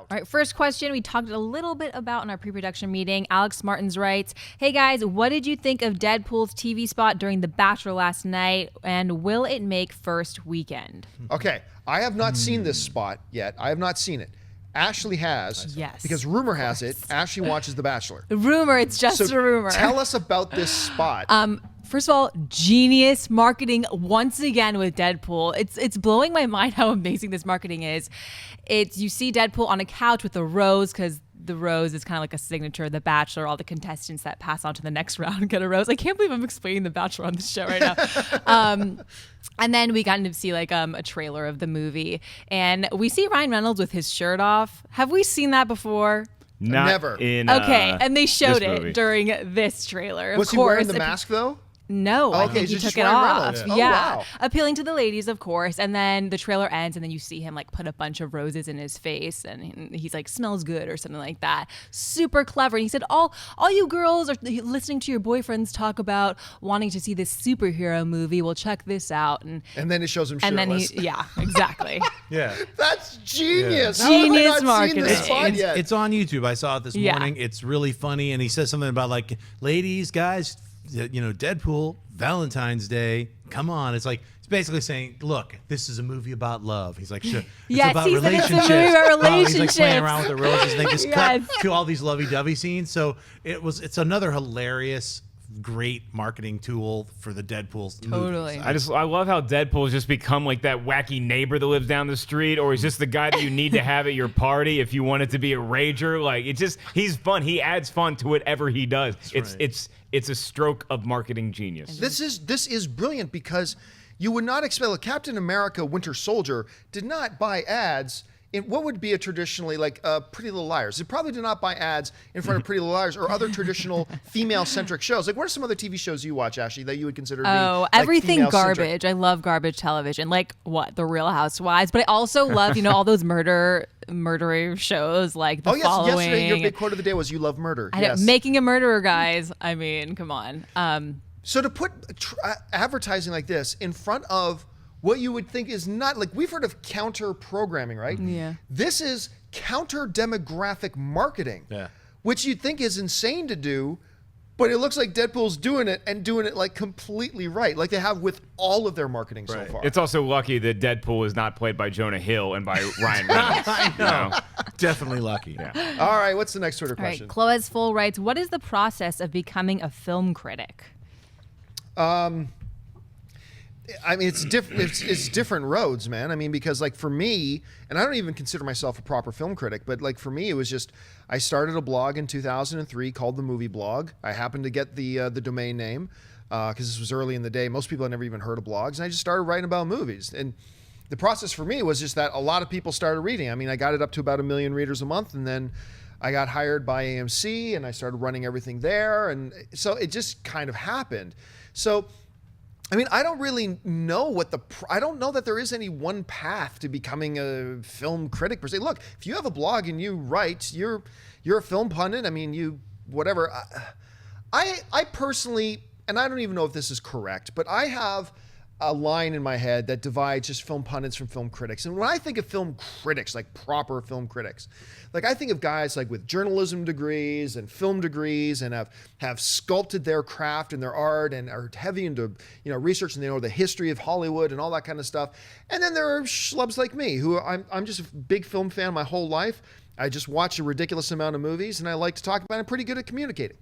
out. All right, first question we talked a little bit about in our pre-production meeting. Alex Martins writes, hey guys, what did you think of Deadpool's TV spot during The Bachelor last night, and will it make first weekend? Okay, I have not seen this spot yet. I have not seen it. Ashley has. Yes, because rumor has it, Ashley watches The Bachelor. Rumor, it's just a rumor. Tell us about this spot. First of all, genius marketing once again with Deadpool. It's blowing my mind how amazing this marketing is. You see Deadpool on a couch with a rose, because the rose is kind of like a signature of The Bachelor. All the contestants that pass on to the next round get a rose. I can't believe I'm explaining The Bachelor on this show right now. And then we got to see like a trailer of the movie, and we see Ryan Reynolds with his shirt off. Have we seen that before? Never. Okay, and they showed it movie. during this trailer. Was he wearing the mask though? No, I think he just took it Ryan off. Reynolds. Yeah, Oh, wow. appealing to the ladies, of course. And then the trailer ends, and then you see him like put a bunch of roses in his face, and he's like, "Smells good" or something like that. Super clever. And he said, "All you girls are listening to your boyfriends talk about wanting to see this superhero movie. Well, check this out." And then it shows him and shirtless. then yeah, exactly. Yeah. That's genius. Yeah. How have I Genius not seen this marketing. spot yet? It's on YouTube. I saw it this morning. It's really funny. And he says something about like, ladies, guys, Deadpool, Valentine's Day, come on. It's like, it's basically saying, look, this is a movie about love. He's like, sure. Yes, it's about he said it's a relationships. movie about He's like playing relationships. around with the roses. And they just Yes. cut to all these lovey-dovey scenes. So it's another hilarious, great marketing tool for the Deadpool Totally. movies. I love how Deadpool has just become like that wacky neighbor that lives down the street, or he's just the guy that you need to have at your party if you want it to be a rager. Like he's fun. He adds fun to whatever he does. It's a stroke of marketing genius. This is brilliant, because you would not expect, like, Captain America Winter Soldier did not buy ads in what would be a traditionally like Pretty Little Liars. It probably did not buy ads in front of Pretty Little Liars or other traditional female-centric shows. Like, what are some other TV shows you watch, Ashley, that you would consider to be like, everything female-centric? garbage. I love garbage television. Like what? The Real Housewives. But I also love, all those murderer shows like The Following. Yesterday your big quote of the day was "You love murder." I know, Yes. Making a Murderer, guys. I mean, come on. So to put advertising like this in front of what you would think is not, like, we've heard of counter programming, right? Yeah. This is counter demographic marketing, which you'd think is insane to do, but it looks like Deadpool's doing it, and doing it like completely right, like they have with all of their marketing so far. It's also lucky that Deadpool is not played by Jonah Hill and by Ryan Reynolds. I know. Definitely lucky. Yeah. All right, what's the next Twitter All right, question? Chloe's Full writes, what is the process of becoming a film critic? I mean, it's different roads, man. I mean, because like for me, and I don't even consider myself a proper film critic, but like for me, it was just, I started a blog in 2003 called The Movie Blog. I happened to get the domain name because this was early in the day. Most people had never even heard of blogs, and I just started writing about movies. And the process for me was just that a lot of people started reading. I mean, I got it up to about 1 million readers a month, and then I got hired by AMC, and I started running everything there, and so it just kind of happened. So, I mean, I don't really know I don't know that there is any one path to becoming a film critic per se. Look, if you have a blog and you write, you're a film pundit. I mean, whatever. I personally, and I don't even know if this is correct, but I have a line in my head that divides just film pundits from film critics. And when I think of film critics, like proper film critics, like I think of guys like with journalism degrees and film degrees, and have sculpted their craft and their art, and are heavy into research, and they know the history of Hollywood and all that kind of stuff. And then there are schlubs like me who I'm just a big film fan my whole life. I just watch a ridiculous amount of movies, and I like to talk about it. I'm pretty good at communicating.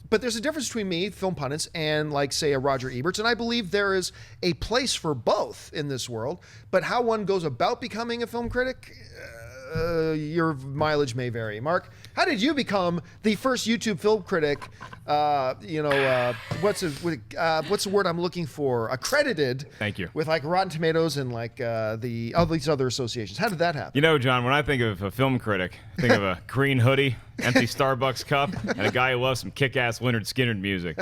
But there's a difference between me, film pundits, and like, say, a Roger Ebert. And I believe there is a place for both in this world. But how one goes about becoming a film critic, your mileage may vary. Mark, how did you become the first YouTube film critic? What's the word I'm looking for? Accredited. Thank you. With like Rotten Tomatoes and like all these other associations. How did that happen? John, when I think of a film critic, I think of a green hoodie, empty Starbucks cup, and a guy who loves some kick-ass Lynyrd Skynyrd music.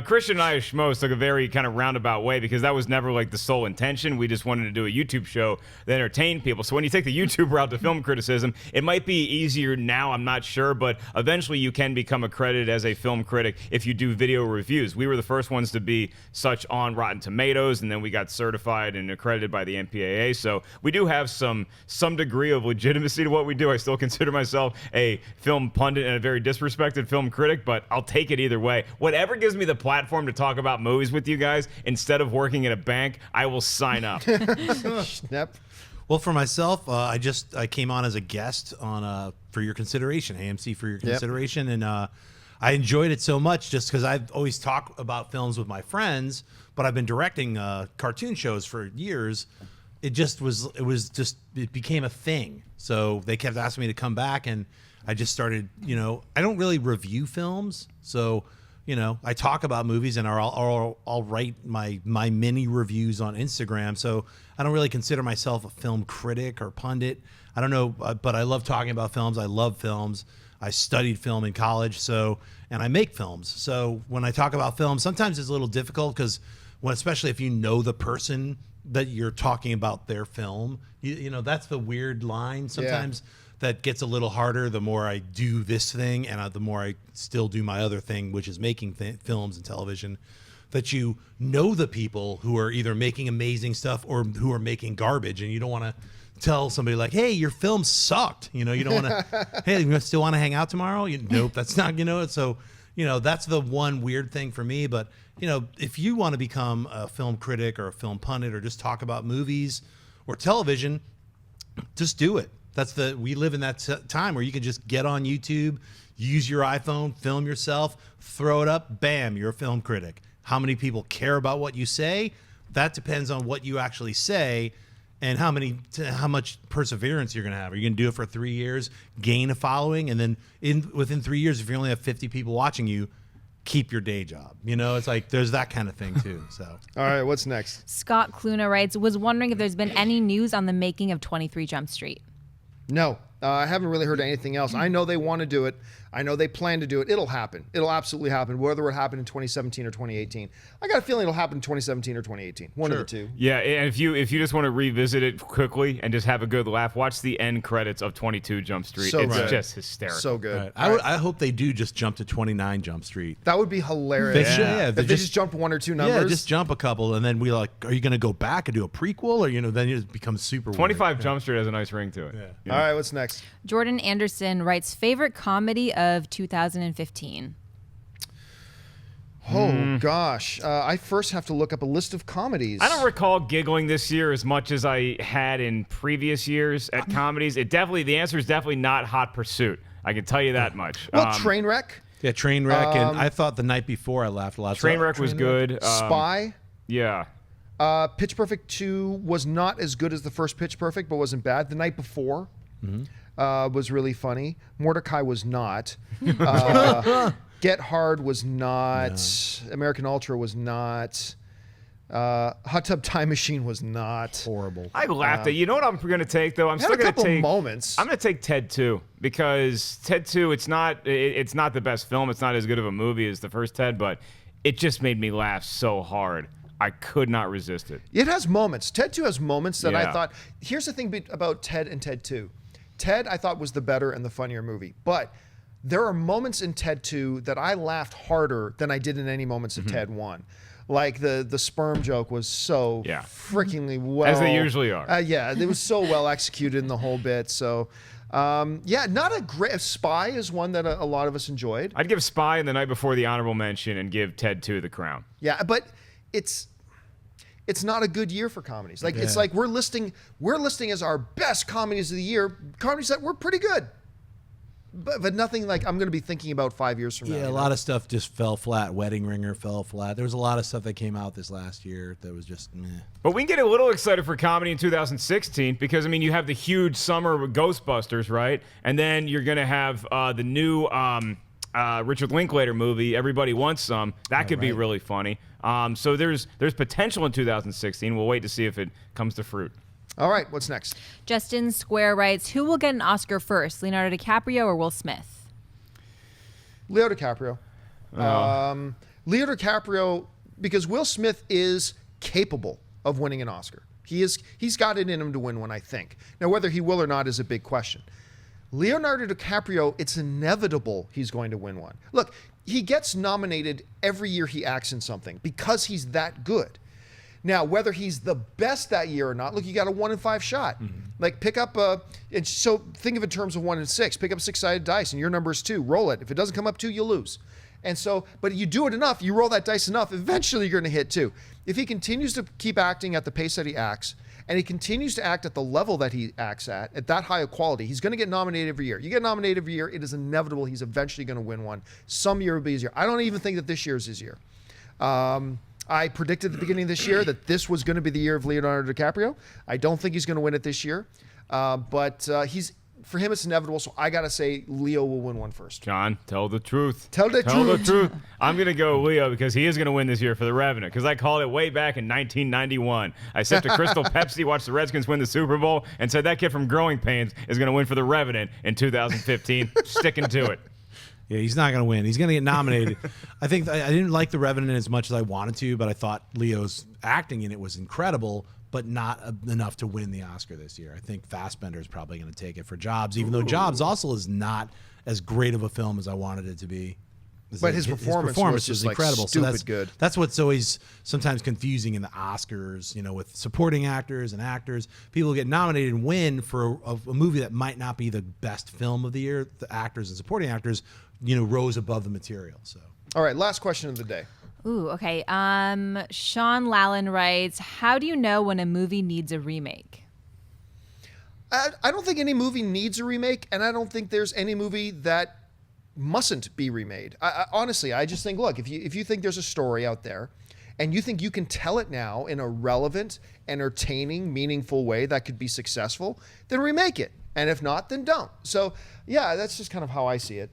Christian and I as Schmoes took a very kind of roundabout way because that was never like the sole intention. We just wanted to do a YouTube show that entertained people. So when you take the YouTube route to film criticism, it might be easier now, I'm not sure, but eventually you can become accredited as a film critic if you do video reviews. We were the first ones to be such on Rotten Tomatoes, and then we got certified and accredited by the MPAA. So we do have some degree of legitimacy to what we do. I still consider myself a film pundit and a very disrespected film critic, but I'll take it either way. Whatever gives me the platform to talk about movies with you guys instead of working at a bank, I will sign up. Snap. Well, for myself, I came on as a guest on For Your Consideration, AMC For Your Consideration, and I enjoyed it so much just because I've always talked about films with my friends, but I've been directing cartoon shows for years. It became a thing. So they kept asking me to come back, and I just started, I don't really review films. So, I talk about movies, and I'll write my mini reviews on Instagram. So I don't really consider myself a film critic or pundit. I don't know, but I love talking about films. I love films. I studied film in college, and I make films. So when I talk about films, sometimes it's a little difficult because, especially if you know the person that you're talking about their film, that's the weird line. Sometimes that gets a little harder the more I do this thing, and the more I still do my other thing, which is making films and television. That you know the people who are either making amazing stuff or who are making garbage, and you don't want to tell somebody like, hey, your film sucked. You don't want to, hey, you still want to hang out tomorrow? Nope, that's not, so, that's the one weird thing for me. But, if you want to become a film critic or a film pundit or just talk about movies or television, just do it. We live in that time where you can just get on YouTube, use your iPhone, film yourself, throw it up, bam, you're a film critic. How many people care about what you say? That depends on what you actually say and how much perseverance you're going to have. Are you going to do it for 3 years, gain a following, and then within 3 years, if you only have 50 people watching you, keep your day job? It's like there's that kind of thing too. So, all right, what's next? Scott Cluna writes, was wondering if there's been any news on the making of 23 Jump Street. No, I haven't really heard anything else. I know they want to do it. I know they plan to do it. It'll happen. It'll absolutely happen, whether it happened in 2017 or 2018. I got a feeling it'll happen in 2017 or 2018. One of the two. Yeah, and if you just want to revisit it quickly and just have a good laugh, watch the end credits of 22 Jump Street. It's just hysterical. So good. Right. I hope they do just jump to 29 Jump Street. That would be hilarious. If they just jump one or two numbers. Yeah, just jump a couple, and then are you going to go back and do a prequel, or then it becomes super 25 weird. Jump Street has a nice ring to it. All right, what's next? Jordan Anderson writes, favorite comedy of 2015. Oh, gosh. I first have to look up a list of comedies. I don't recall giggling this year as much as I had in previous years at comedies. The answer is definitely not Hot Pursuit. I can tell you that much. Well, Trainwreck. Yeah, Trainwreck, and I thought The Night Before I laughed a lot. Trainwreck was good. Spy. Yeah. Pitch Perfect 2 was not as good as the first Pitch Perfect, but wasn't bad. The Night Before was really funny. Mordecai was not. Get Hard was not. No. American Ultra was not. Hot Tub Time Machine was not. Horrible. I laughed at. You know what I'm going to take though? I'm still going to take moments. I'm going to take Ted 2 because Ted 2. It's not the best film. It's not as good of a movie as the first Ted, but it just made me laugh so hard. I could not resist it. It has moments. Ted 2 has moments that I thought. Here's the thing about Ted and Ted 2. Ted I thought was the better and the funnier movie, but there are moments in Ted 2 that I laughed harder than I did in any moments of Ted 1. Like the sperm joke was so freakingly well. As they usually are. Yeah, it was so well executed in the whole bit. So, not a great... Spy is one that a lot of us enjoyed. I'd give Spy and The Night Before the honorable mention and give Ted 2 the crown. Yeah, but it's not a good year for comedies. Like it's like we're listing as our best comedies of the year, comedies that were pretty good. But nothing like I'm going to be thinking about 5 years from now. Yeah, a lot of stuff just fell flat. Wedding Ringer fell flat. There was a lot of stuff that came out this last year that was just meh. But we can get a little excited for comedy in 2016 because, I mean, you have the huge summer with Ghostbusters, right? And then you're going to have the new Richard Linklater movie, Everybody Wants Some. That could be really funny. So there's potential in 2016. We'll wait to see if it comes to fruit. All right, what's next? Justin Square writes, who will get an Oscar first, Leonardo DiCaprio or Will Smith? Leo DiCaprio. Leo DiCaprio, because Will Smith is capable of winning an Oscar. He's got it in him to win one, I think. Now, whether he will or not is a big question. Leonardo DiCaprio, it's inevitable he's going to win one. Look, he gets nominated every year he acts in something because he's that good. Now, whether he's the best that year or not, look, you got a 1 in 5 shot. Like pick up and so think of it in terms of 1 in 6. Pick up 6-sided dice and your number is 2. Roll it. If it doesn't come up 2, you lose. And so, but you do it enough, you roll that dice enough, eventually you're going to hit 2. If he continues to keep acting at the pace that he acts, and he continues to act at the level that he acts at that high of quality, he's going to get nominated every year. You get nominated every year, it is inevitable he's eventually going to win one. Some year will be his year. I don't even think that this year is his year. I predicted at the beginning of this year that this was going to be the year of Leonardo DiCaprio. I don't think he's going to win it this year. But for him, it's inevitable. So I got to say Leo will win one first. John, tell the truth. Tell the truth. I'm going to go Leo because he is going to win this year for The Revenant because I called it way back in 1991. I said to Crystal Pepsi, watch the Redskins win the Super Bowl, and said that kid from Growing Pains is going to win for The Revenant in 2015. Sticking to it. Yeah, he's not going to win. He's going to get nominated. I think I didn't like The Revenant as much as I wanted to, but I thought Leo's acting in it was incredible, but not enough to win the Oscar this year. I think Fassbender is probably going to take it for Jobs, even though Jobs also is not as great of a film as I wanted it to be. But his performance was just incredible. Stupid good. That's what's always sometimes confusing in the Oscars, with supporting actors and actors. People get nominated and win for a movie that might not be the best film of the year. The actors and supporting actors, rose above the material. So, all right, last question of the day. Ooh, okay. Sean Lallen writes, how do you know when a movie needs a remake? I don't think any movie needs a remake, and I don't think there's any movie that mustn't be remade. Honestly, I just think, look, if you think there's a story out there and you think you can tell it now in a relevant, entertaining, meaningful way that could be successful, then remake it. And if not, then don't. So, yeah, that's just kind of how I see it.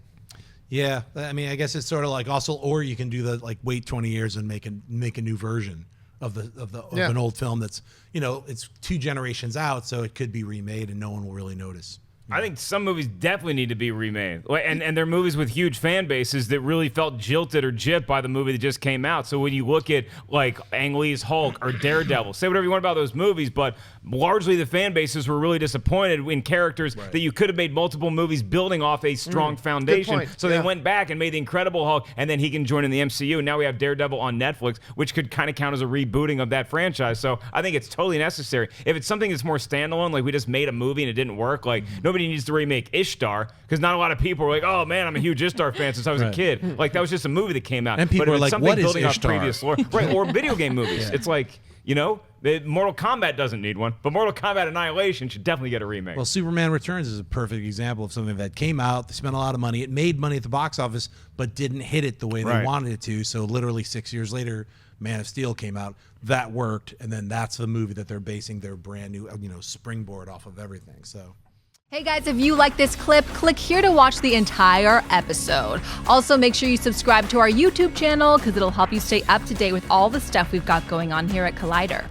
Yeah, I mean, I guess it's sort of like also, or you can do the wait 20 years and make a new version of an old film that's it's 2 generations out, so it could be remade and no one will really notice. I think some movies definitely need to be remade. And they're movies with huge fan bases that really felt jilted or gypped by the movie that just came out. So when you look at like Ang Lee's Hulk or Daredevil, say whatever you want about those movies, but largely the fan bases were really disappointed in characters that you could have made multiple movies building off a strong foundation. So they went back and made the Incredible Hulk, and then he can join in the MCU. And now we have Daredevil on Netflix, which could kind of count as a rebooting of that franchise. So I think it's totally necessary. If it's something that's more standalone, like we just made a movie and it didn't work, like nobody needs to remake Ishtar because not a lot of people were like, oh man, I'm a huge Ishtar fan since I was a kid. Like that was just a movie that came out. And people but were like, what is building Ishtar? Off previous lore, right? Or video game movies. It's like, Mortal Kombat doesn't need one, but Mortal Kombat Annihilation should definitely get a remake. Well, Superman Returns is a perfect example of something that came out, they spent a lot of money, it made money at the box office, but didn't hit it the way they wanted it to. So literally 6 years later, Man of Steel came out. That worked, and then that's the movie that they're basing their brand new, springboard off of everything. So. Hey guys, if you like this clip, click here to watch the entire episode. Also, make sure you subscribe to our YouTube channel because it'll help you stay up to date with all the stuff we've got going on here at Collider.